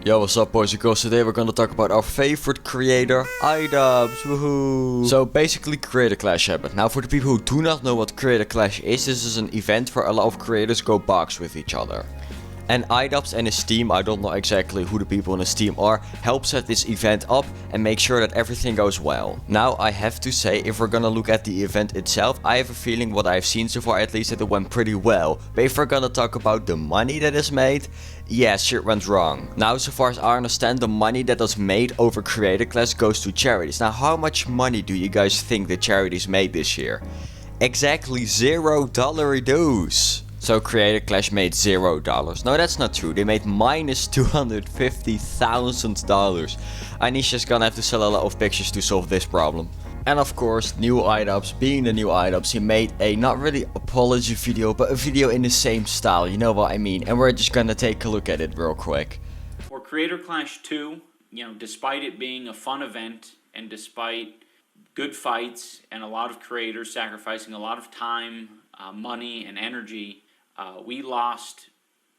Yo, what's up boys and girls? Today we're gonna talk about our favorite creator, idubbbbz, woohoo! So basically Creator Clash happened. Now for the people who do not know what Creator Clash is, this is an event where a lot of creators go box with each other. And idubbbbz and his team, I don't know exactly who the people in his team are, help set this event up and make sure that everything goes well. Now I have to say, if we're gonna look at the event itself, I have a feeling what I've seen so far at least that it went pretty well. But if we're gonna talk about the money that is made, yeah, shit went wrong. Now so far as I understand, the money that was made over Creator Clash goes to charities. Now how much money do you guys think the charities made this year? Exactly $0 dues. So Creator Clash made $0. No, that's not true. They made minus $250,000. Anisha's gonna have to sell a lot of pictures to solve this problem. And of course, new idubbbbz, being the new idubbbbz, he made a not really apology video, but a video in the same style, you know what I mean. And we're just gonna take a look at it real quick. For Creator Clash 2, despite it being a fun event and despite good fights and a lot of creators sacrificing a lot of time, money, and energy, we lost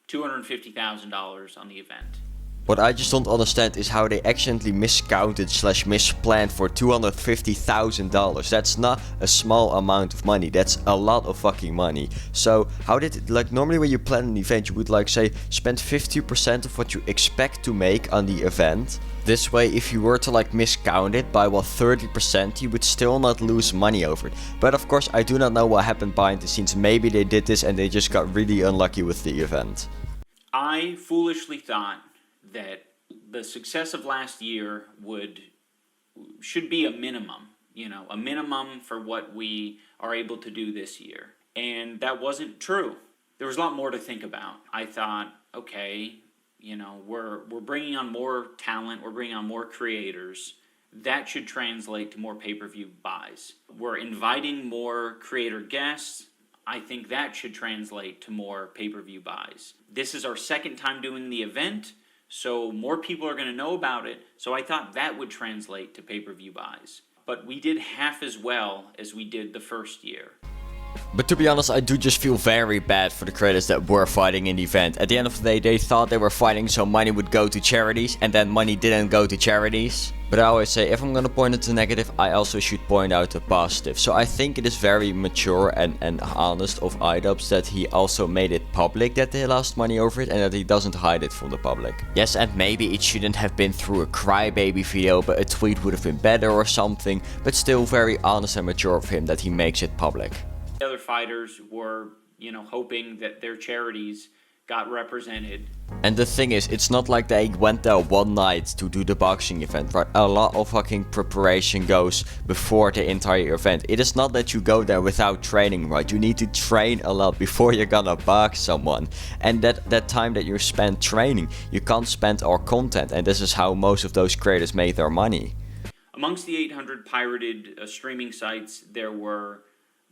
$250,000 on the event. What I just don't understand is how they accidentally miscounted / misplanned for $250,000. That's not a small amount of money, that's a lot of fucking money. So how did it, like normally when you plan an event you would like say spend 50% of what you expect to make on the event. This way if you were to like miscount it by 30% you would still not lose money over it. But of course I do not know what happened behind the scenes. Maybe they did this and they just got really unlucky with the event. I foolishly thought that the success of last year should be a minimum, a minimum for what we are able to do this year. And that wasn't true. There was a lot more to think about. I thought, okay, we're bringing on more talent, we're bringing on more creators. That should translate to more pay-per-view buys. We're inviting more creator guests. I think that should translate to more pay-per-view buys. This is our second time doing the event, so more people are going to know about it, so I thought that would translate to pay-per-view buys. But we did half as well as we did the first year. But to be honest, I do just feel very bad for the creators that were fighting in the event. At the end of the day, they thought they were fighting so money would go to charities, and then money didn't go to charities. But I always say, if I'm gonna point at the negative, I also should point out the positive. So I think it is very mature and honest of idubbbbz that he also made it public that they lost money over it and that he doesn't hide it from the public. Yes, and maybe it shouldn't have been through a crybaby video, but a tweet would have been better or something. But still very honest and mature of him that he makes it public. The other fighters were, hoping that their charities got represented. And the thing is, it's not like they went there one night to do the boxing event, right? A lot of fucking preparation goes before the entire event. It is not that you go there without training, right? You need to train a lot before you're gonna box someone. And that time that you spend training, you can't spend our content. And this is how most of those creators make their money. Amongst the 800 pirated streaming sites, there were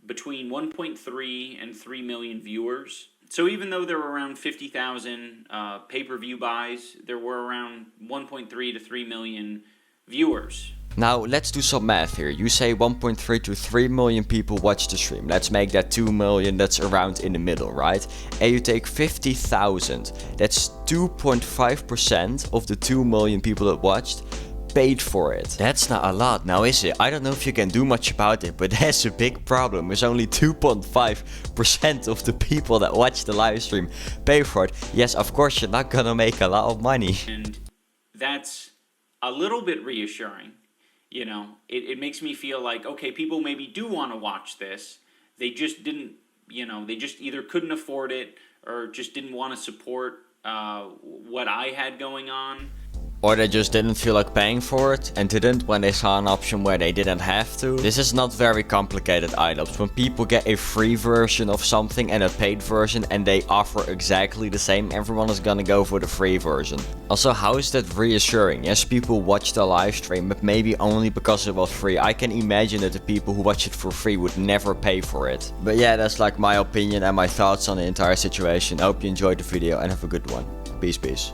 between 1.3 and 3 million viewers. So even though there were around 50,000 pay-per-view buys, there were around 1.3 to 3 million viewers. Now let's do some math here. You say 1.3 to 3 million people watch the stream. Let's make that 2 million, that's around in the middle, right? And you take 50,000, that's 2.5% of the 2 million people that watched paid for it. That's not a lot now, is it? I don't know if you can do much about it, but that's a big problem. There's only 2.5% of the people that watch the live stream pay for it. Yes, of course you're not gonna make a lot of money. And that's a little bit reassuring. It makes me feel like, okay, people maybe do want to watch this. They just didn't, they just either couldn't afford it or just didn't want to support what I had going on. Or they just didn't feel like paying for it and didn't when they saw an option where they didn't have to. This is not very complicated idubbbbz. When people get a free version of something and a paid version and they offer exactly the same, everyone is gonna go for the free version. Also, how is that reassuring? Yes, people watch the live stream, but maybe only because it was free. I can imagine that the people who watch it for free would never pay for it. But yeah, that's like my opinion and my thoughts on the entire situation. I hope you enjoyed the video and have a good one. Peace, peace.